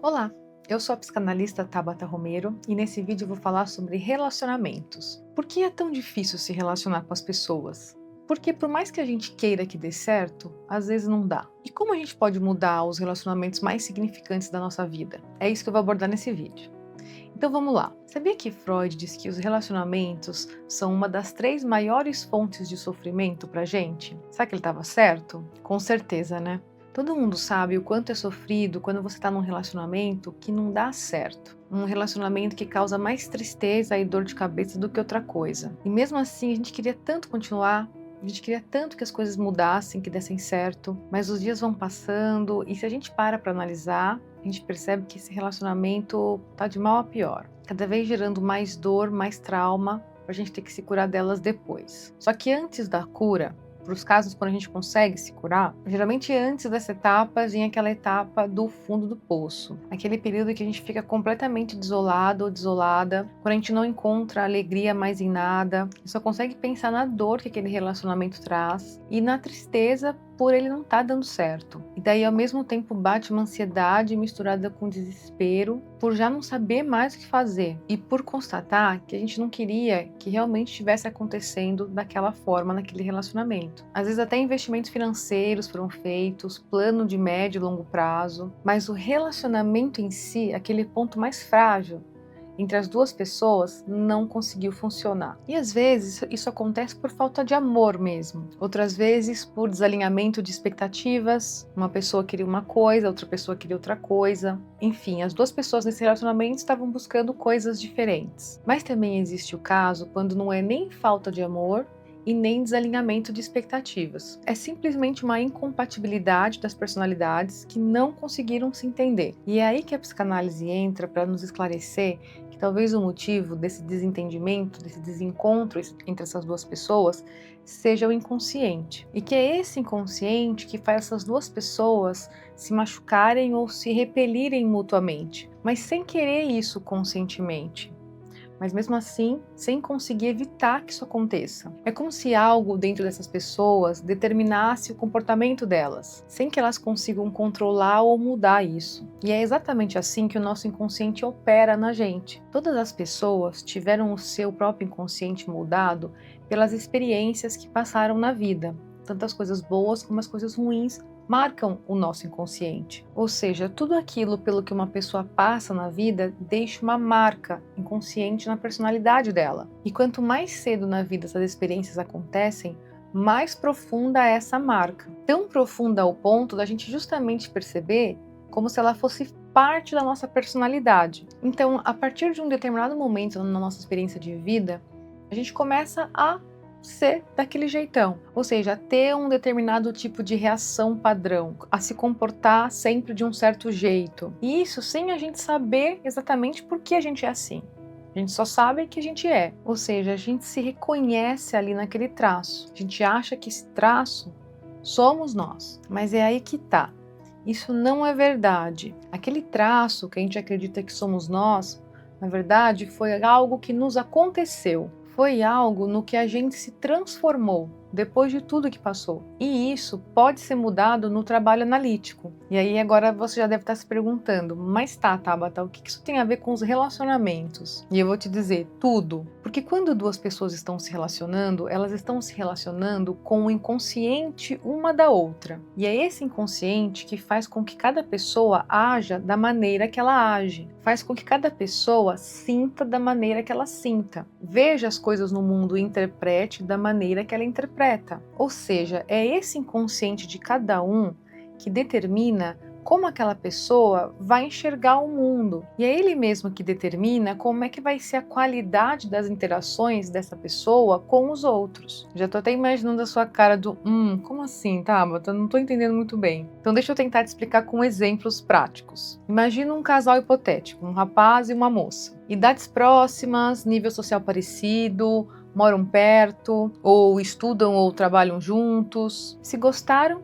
Olá, eu sou a psicanalista Tabata Romero e nesse vídeo eu vou falar sobre relacionamentos. Por que é tão difícil se relacionar com as pessoas? Porque por mais que a gente queira que dê certo, às vezes não dá. E como a gente pode mudar os relacionamentos mais significantes da nossa vida? É isso que eu vou abordar nesse vídeo. Então vamos lá. Sabia que Freud diz que os relacionamentos são uma das 3 maiores fontes de sofrimento pra gente? Será que ele estava certo? Com certeza, né? Todo mundo sabe o quanto é sofrido quando você está num relacionamento que não dá certo. Um relacionamento que causa mais tristeza e dor de cabeça do que outra coisa. E mesmo assim, a gente queria tanto continuar, a gente queria tanto que as coisas mudassem, que dessem certo, mas os dias vão passando e se a gente para analisar, a gente percebe que esse relacionamento tá de mal a pior. Cada vez gerando mais dor, mais trauma, pra gente ter que se curar delas depois. Só que antes da cura, para os casos quando a gente consegue se curar, geralmente antes dessa etapa vem aquela etapa do fundo do poço. Aquele período que a gente fica completamente desolado ou desolada, quando a gente não encontra alegria mais em nada, só consegue pensar na dor que aquele relacionamento traz e na tristeza por ele não estar dando certo. E daí ao mesmo tempo bate uma ansiedade misturada com desespero por já não saber mais o que fazer e por constatar que a gente não queria que realmente estivesse acontecendo daquela forma naquele relacionamento. Às vezes até investimentos financeiros foram feitos, plano de médio e longo prazo, mas o relacionamento em si, aquele ponto mais frágil entre as duas pessoas, não conseguiu funcionar. E às vezes isso acontece por falta de amor mesmo. Outras vezes por desalinhamento de expectativas. Uma pessoa queria uma coisa, outra pessoa queria outra coisa. Enfim, as duas pessoas nesse relacionamento estavam buscando coisas diferentes. Mas também existe o caso quando não é nem falta de amor e nem desalinhamento de expectativas. É simplesmente uma incompatibilidade das personalidades que não conseguiram se entender. E é aí que a psicanálise entra para nos esclarecer que talvez o motivo desse desentendimento, desse desencontro entre essas duas pessoas, seja o inconsciente. E que é esse inconsciente que faz essas duas pessoas se machucarem ou se repelirem mutuamente, mas sem querer isso conscientemente. Mas mesmo assim, sem conseguir evitar que isso aconteça. É como se algo dentro dessas pessoas determinasse o comportamento delas, sem que elas consigam controlar ou mudar isso. E é exatamente assim que o nosso inconsciente opera na gente. Todas as pessoas tiveram o seu próprio inconsciente moldado pelas experiências que passaram na vida, tanto as coisas boas como as coisas ruins marcam o nosso inconsciente. Ou seja, tudo aquilo pelo que uma pessoa passa na vida deixa uma marca inconsciente na personalidade dela. E quanto mais cedo na vida essas experiências acontecem, mais profunda é essa marca. Tão profunda ao ponto da gente justamente perceber como se ela fosse parte da nossa personalidade. Então, a partir de um determinado momento na nossa experiência de vida, a gente começa a ser daquele jeitão, ou seja, ter um determinado tipo de reação padrão, a se comportar sempre de um certo jeito. E isso sem a gente saber exatamente por que a gente é assim. A gente só sabe que a gente é, ou seja, a gente se reconhece ali naquele traço. A gente acha que esse traço somos nós, mas é aí que tá. Isso não é verdade. Aquele traço que a gente acredita que somos nós, na verdade, foi algo que nos aconteceu. Foi algo no que a gente se transformou depois de tudo que passou. E isso pode ser mudado no trabalho analítico. E aí agora você já deve estar se perguntando, mas tá, Tabata, o que isso tem a ver com os relacionamentos? E eu vou te dizer, tudo. Porque quando duas pessoas estão se relacionando, elas estão se relacionando com o inconsciente uma da outra. E é esse inconsciente que faz com que cada pessoa haja da maneira que ela age. Faz com que cada pessoa sinta da maneira que ela sinta. Veja as coisas no mundo e interprete da maneira que ela interpreta. Ou seja, é esse inconsciente de cada um que determina como aquela pessoa vai enxergar o mundo. E é ele mesmo que determina como é que vai ser a qualidade das interações dessa pessoa com os outros. Já tô até imaginando a sua cara do como assim, Tabata? Não tô entendendo muito bem. Então deixa eu tentar te explicar com exemplos práticos. Imagina um casal hipotético, um rapaz e uma moça. Idades próximas, nível social parecido, moram perto, ou estudam ou trabalham juntos. Se gostaram,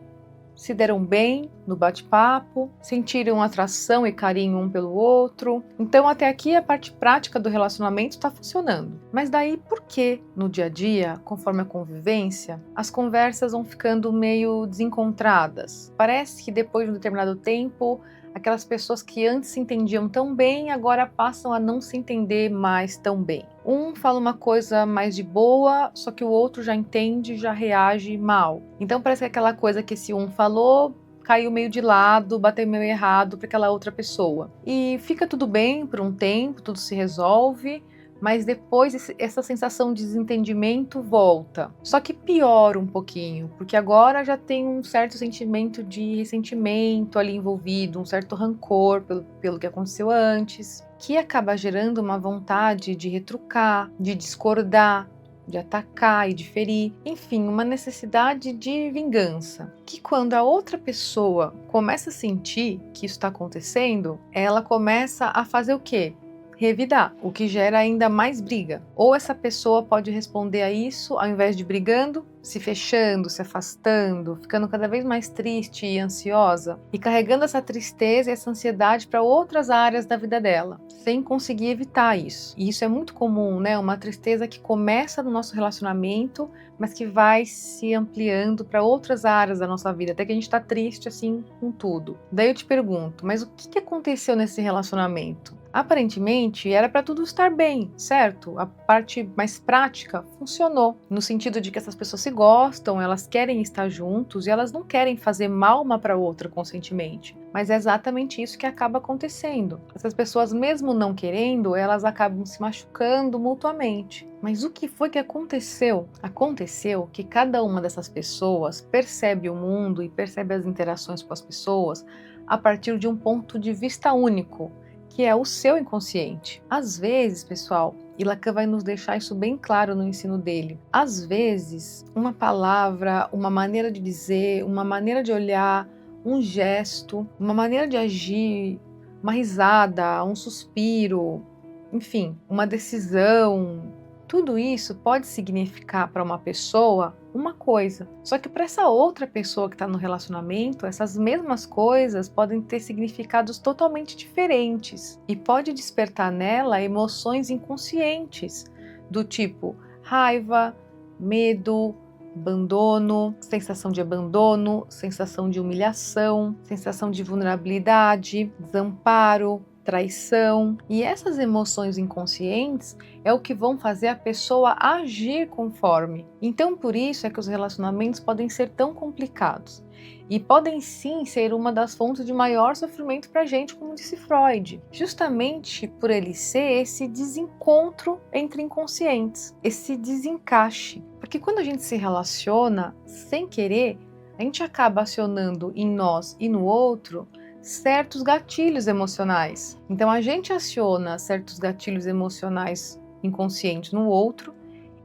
se deram bem no bate-papo, sentiram atração e carinho um pelo outro. Então até aqui a parte prática do relacionamento está funcionando. Mas daí por que no dia a dia, conforme a convivência, as conversas vão ficando meio desencontradas? Parece que depois de um determinado tempo aquelas pessoas que antes se entendiam tão bem, agora passam a não se entender mais tão bem. Um fala uma coisa mais de boa, só que o outro já entende, já reage mal. Então parece que aquela coisa que esse um falou caiu meio de lado, bateu meio errado para aquela outra pessoa. E fica tudo bem por um tempo, tudo se resolve, mas depois essa sensação de desentendimento volta. Só que piora um pouquinho, porque agora já tem um certo sentimento de ressentimento ali envolvido, um certo rancor pelo que aconteceu antes, que acaba gerando uma vontade de retrucar, de discordar, de atacar e de ferir, enfim, uma necessidade de vingança. Que quando a outra pessoa começa a sentir que isso está acontecendo, ela começa a fazer o quê? Revidar, o que gera ainda mais briga. Ou essa pessoa pode responder a isso, ao invés de brigando, se fechando, se afastando, ficando cada vez mais triste e ansiosa, e carregando essa tristeza e essa ansiedade para outras áreas da vida dela, sem conseguir evitar isso. E isso é muito comum, né? Uma tristeza que começa no nosso relacionamento, mas que vai se ampliando para outras áreas da nossa vida, até que a gente está triste assim com tudo. Daí eu te pergunto, mas o que aconteceu nesse relacionamento? Aparentemente era para tudo estar bem, certo? A parte mais prática funcionou, no sentido de que essas pessoas se gostam, elas querem estar juntos e elas não querem fazer mal uma para outra conscientemente. Mas é exatamente isso que acaba acontecendo. Essas pessoas, mesmo não querendo, elas acabam se machucando mutuamente. Mas o que foi que aconteceu? Aconteceu que cada uma dessas pessoas percebe o mundo e percebe as interações com as pessoas a partir de um ponto de vista único, que é o seu inconsciente. Às vezes, pessoal, e Lacan vai nos deixar isso bem claro no ensino dele, às vezes, uma palavra, uma maneira de dizer, uma maneira de olhar, um gesto, uma maneira de agir, uma risada, um suspiro, enfim, uma decisão, tudo isso pode significar para uma pessoa uma coisa. Só que para essa outra pessoa que está no relacionamento, essas mesmas coisas podem ter significados totalmente diferentes e pode despertar nela emoções inconscientes, do tipo raiva, medo, abandono, sensação de humilhação, sensação de vulnerabilidade, desamparo, traição. E essas emoções inconscientes é o que vão fazer a pessoa agir conforme. Então, por isso é que os relacionamentos podem ser tão complicados. E podem sim ser uma das fontes de maior sofrimento para a gente, como disse Freud, justamente por ele ser esse desencontro entre inconscientes, esse desencaixe. Porque quando a gente se relaciona sem querer, a gente acaba acionando em nós e no outro certos gatilhos emocionais. Então a gente aciona certos gatilhos emocionais inconscientes no outro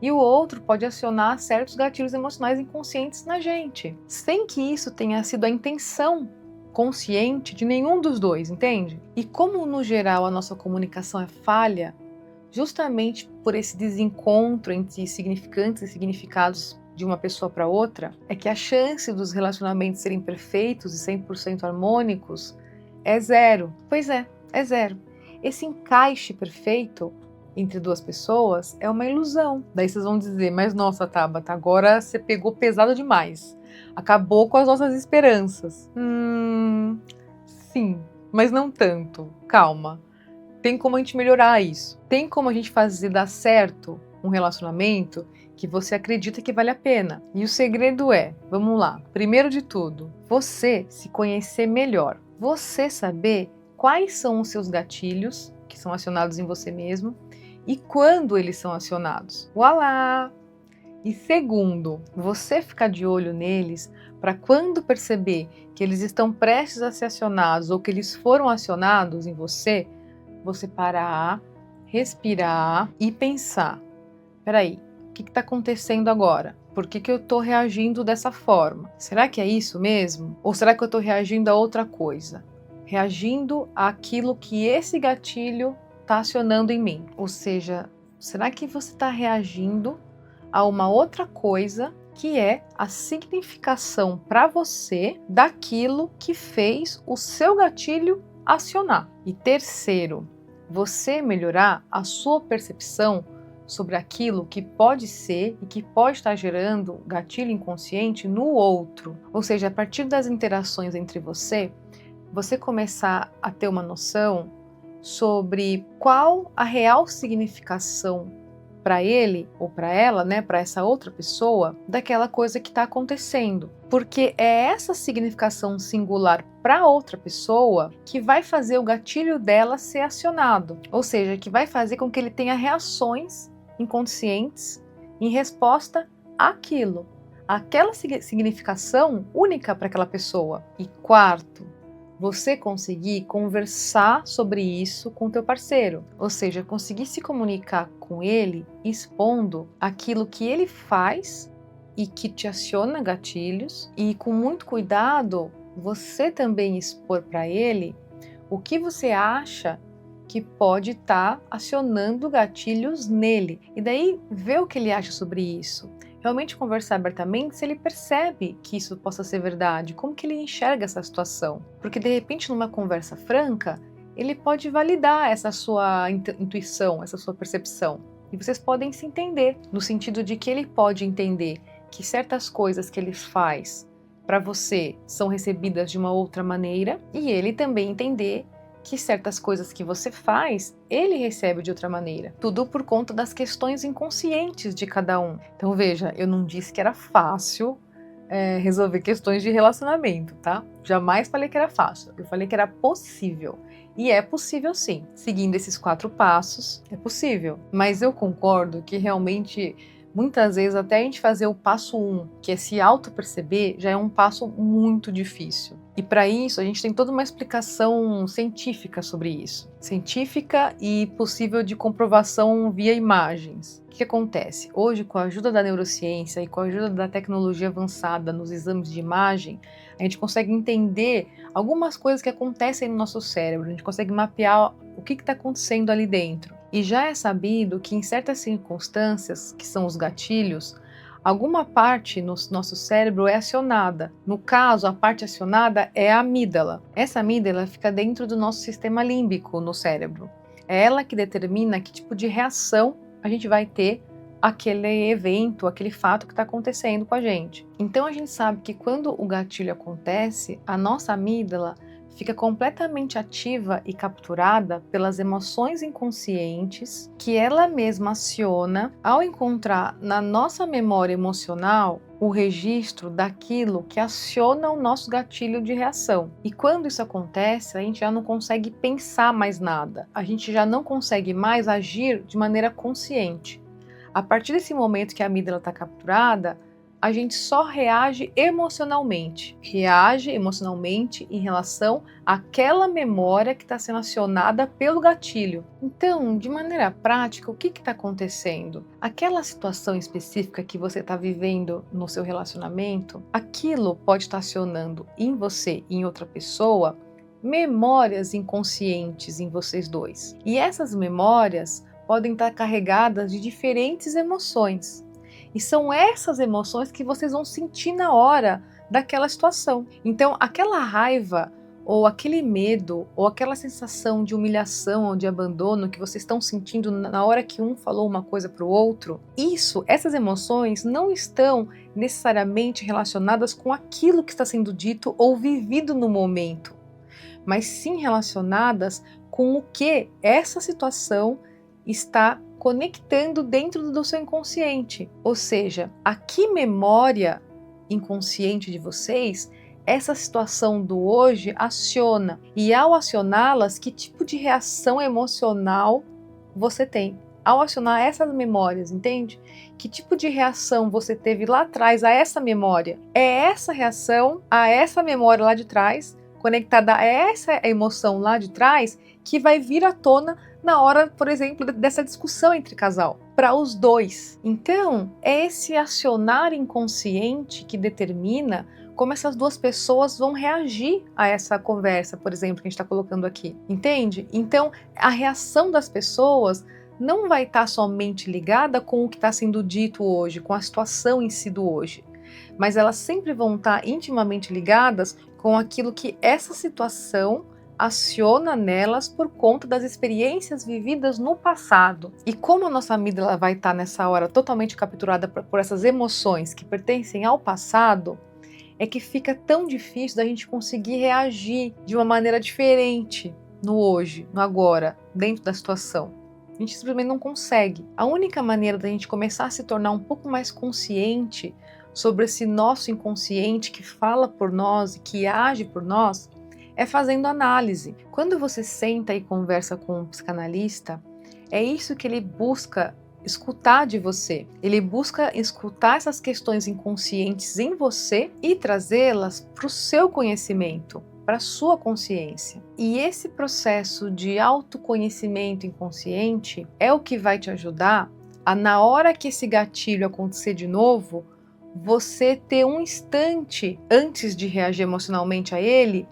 e o outro pode acionar certos gatilhos emocionais inconscientes na gente, sem que isso tenha sido a intenção consciente de nenhum dos dois, entende? E como no geral a nossa comunicação é falha, justamente por esse desencontro entre significantes e significados de uma pessoa para outra, é que a chance dos relacionamentos serem perfeitos e 100% harmônicos é zero. Pois é zero. Esse encaixe perfeito entre duas pessoas é uma ilusão. Daí vocês vão dizer, mas nossa, Tabata, agora você pegou pesado demais. Acabou com as nossas esperanças. Sim, mas não tanto. Calma. Tem como a gente melhorar isso. Tem como a gente fazer dar certo um relacionamento que você acredita que vale a pena. E o segredo é, vamos lá, primeiro de tudo, você se conhecer melhor. Você saber quais são os seus gatilhos, que são acionados em você mesmo, e quando eles são acionados. Voilá! E segundo, você ficar de olho neles para quando perceber que eles estão prestes a ser acionados ou que eles foram acionados em você, você parar, respirar e pensar. Peraí, o que está acontecendo agora? Por que eu estou reagindo dessa forma? Será que é isso mesmo? Ou será que eu estou reagindo a outra coisa? Reagindo àquilo que esse gatilho está acionando em mim. Ou seja, será que você está reagindo a uma outra coisa que é a significação para você daquilo que fez o seu gatilho acionar? E terceiro, você melhorar a sua percepção sobre aquilo que pode ser e que pode estar gerando gatilho inconsciente no outro. Ou seja, a partir das interações entre você, você começar a ter uma noção sobre qual a real significação para ele ou para ela, né, para essa outra pessoa, daquela coisa que está acontecendo. Porque é essa significação singular para outra pessoa que vai fazer o gatilho dela ser acionado, ou seja, que vai fazer com que ele tenha reações inconscientes em resposta àquilo, aquela significação única para aquela pessoa. E quarto, você conseguir conversar sobre isso com o teu parceiro, ou seja, conseguir se comunicar com ele expondo aquilo que ele faz e que te aciona gatilhos, e com muito cuidado você também expor para ele o que você acha que pode estar acionando gatilhos nele, e daí ver o que ele acha sobre isso. Realmente conversar abertamente se ele percebe que isso possa ser verdade, como que ele enxerga essa situação. Porque de repente numa conversa franca, ele pode validar essa sua intuição, essa sua percepção. E vocês podem se entender, no sentido de que ele pode entender que certas coisas que ele faz para você são recebidas de uma outra maneira, e ele também entender que certas coisas que você faz, ele recebe de outra maneira. Tudo por conta das questões inconscientes de cada um. Então veja, eu não disse que era fácil resolver questões de relacionamento, tá? Jamais falei que era fácil. Eu falei que era possível. E é possível sim. Seguindo esses 4 passos, é possível. Mas eu concordo que realmente muitas vezes até a gente fazer o passo 1, que é se auto-perceber, já é um passo muito difícil. E para isso a gente tem toda uma explicação científica sobre isso. Científica e possível de comprovação via imagens. O que acontece? Hoje, com a ajuda da neurociência e com a ajuda da tecnologia avançada nos exames de imagem, a gente consegue entender algumas coisas que acontecem no nosso cérebro, a gente consegue mapear o que está acontecendo ali dentro. E já é sabido que em certas circunstâncias, que são os gatilhos, alguma parte no nosso cérebro é acionada. No caso, a parte acionada é a amígdala. Essa amígdala fica dentro do nosso sistema límbico no cérebro. É ela que determina que tipo de reação a gente vai ter àquele evento, aquele fato que está acontecendo com a gente. Então a gente sabe que quando o gatilho acontece, a nossa amígdala fica completamente ativa e capturada pelas emoções inconscientes que ela mesma aciona ao encontrar na nossa memória emocional o registro daquilo que aciona o nosso gatilho de reação. E quando isso acontece, a gente já não consegue pensar mais nada, a gente já não consegue mais agir de maneira consciente. A partir desse momento que a amígdala está capturada, a gente só reage emocionalmente em relação àquela memória que está sendo acionada pelo gatilho. Então, de maneira prática, o que está acontecendo? Aquela situação específica que você está vivendo no seu relacionamento, aquilo pode estar acionando em você e em outra pessoa memórias inconscientes em vocês dois. E essas memórias podem estar carregadas de diferentes emoções. E são essas emoções que vocês vão sentir na hora daquela situação. Então, aquela raiva, ou aquele medo, ou aquela sensação de humilhação ou de abandono que vocês estão sentindo na hora que um falou uma coisa para o outro, essas emoções não estão necessariamente relacionadas com aquilo que está sendo dito ou vivido no momento, mas sim relacionadas com o que essa situação está conectando dentro do seu inconsciente. Ou seja, a que memória inconsciente de vocês essa situação do hoje aciona, e ao acioná-las, que tipo de reação emocional você tem ao acionar essas memórias, entende? Que tipo de reação você teve lá atrás a essa memória? É essa reação a essa memória lá de trás, conectada a essa emoção lá de trás, que vai vir à tona na hora, por exemplo, dessa discussão entre casal, para os dois. Então, é esse acionar inconsciente que determina como essas duas pessoas vão reagir a essa conversa, por exemplo, que a gente está colocando aqui, entende? Então, a reação das pessoas não vai estar somente ligada com o que está sendo dito hoje, com a situação em si do hoje, mas elas sempre vão estar intimamente ligadas com aquilo que essa situação aciona nelas por conta das experiências vividas no passado. E como a nossa amígdala vai estar nessa hora totalmente capturada por essas emoções que pertencem ao passado, é que fica tão difícil da gente conseguir reagir de uma maneira diferente no hoje, no agora, dentro da situação. A gente simplesmente não consegue. A única maneira da gente começar a se tornar um pouco mais consciente sobre esse nosso inconsciente que fala por nós e que age por nós é fazendo análise. Quando você senta e conversa com um psicanalista, é isso que ele busca escutar de você. Ele busca escutar essas questões inconscientes em você e trazê-las para o seu conhecimento, para a sua consciência. E esse processo de autoconhecimento inconsciente é o que vai te ajudar a, na hora que esse gatilho acontecer de novo, você ter um instante antes de reagir emocionalmente a ele,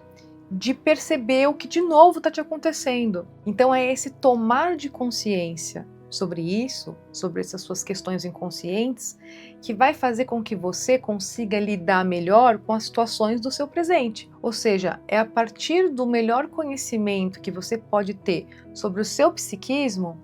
de perceber o que de novo está te acontecendo. Então é esse tomar de consciência sobre isso, sobre essas suas questões inconscientes, que vai fazer com que você consiga lidar melhor com as situações do seu presente. Ou seja, é a partir do melhor conhecimento que você pode ter sobre o seu psiquismo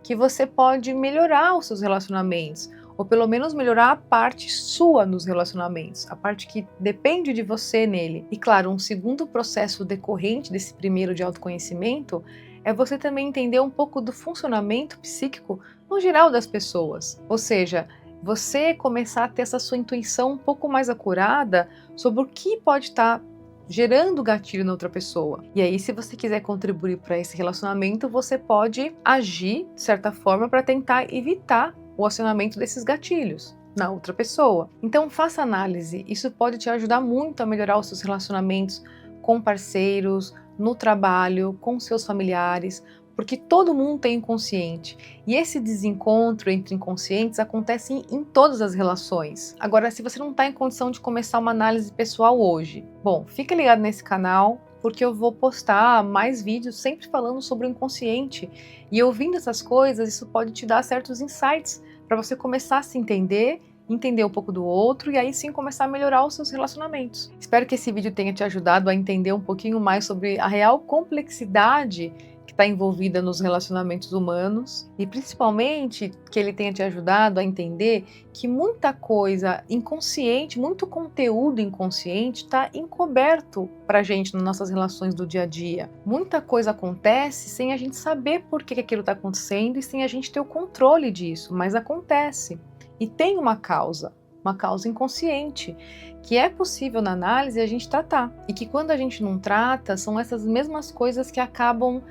que você pode melhorar os seus relacionamentos, ou pelo menos melhorar a parte sua nos relacionamentos, a parte que depende de você nele. E claro, um segundo processo decorrente desse primeiro de autoconhecimento é você também entender um pouco do funcionamento psíquico no geral das pessoas. Ou seja, você começar a ter essa sua intuição um pouco mais acurada sobre o que pode estar gerando gatilho na outra pessoa. E aí, se você quiser contribuir para esse relacionamento, você pode agir de certa forma para tentar evitar o acionamento desses gatilhos na outra pessoa. Então, faça análise. Isso pode te ajudar muito a melhorar os seus relacionamentos com parceiros, no trabalho, com seus familiares, porque todo mundo tem inconsciente. E esse desencontro entre inconscientes acontece em todas as relações. Agora, se você não está em condição de começar uma análise pessoal hoje, bom, fica ligado nesse canal, porque eu vou postar mais vídeos sempre falando sobre o inconsciente. E ouvindo essas coisas, isso pode te dar certos insights para você começar a se entender um pouco do outro e aí sim começar a melhorar os seus relacionamentos. Espero que esse vídeo tenha te ajudado a entender um pouquinho mais sobre a real complexidade que está envolvida nos relacionamentos humanos e principalmente que ele tenha te ajudado a entender que muita coisa inconsciente, muito conteúdo inconsciente está encoberto para a gente nas nossas relações do dia a dia. Muita coisa acontece sem a gente saber por que aquilo está acontecendo e sem a gente ter o controle disso, mas acontece. E tem uma causa inconsciente, que é possível na análise a gente tratar. E que quando a gente não trata, são essas mesmas coisas que acabam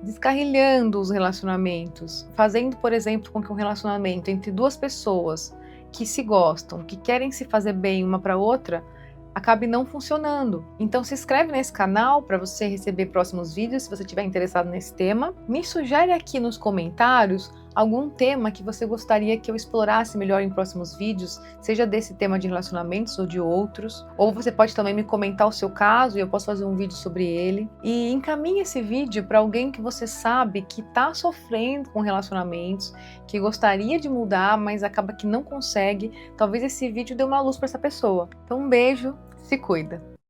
descarrilhando os relacionamentos, fazendo, por exemplo, com que um relacionamento entre duas pessoas que se gostam, que querem se fazer bem uma para outra, acabe não funcionando. Então se inscreve nesse canal para você receber próximos vídeos se você estiver interessado nesse tema. Me sugere aqui nos comentários algum tema que você gostaria que eu explorasse melhor em próximos vídeos, seja desse tema de relacionamentos ou de outros. Ou você pode também me comentar o seu caso e eu posso fazer um vídeo sobre ele. E encaminhe esse vídeo para alguém que você sabe que está sofrendo com relacionamentos, que gostaria de mudar, mas acaba que não consegue. Talvez esse vídeo dê uma luz para essa pessoa. Então um beijo, se cuida!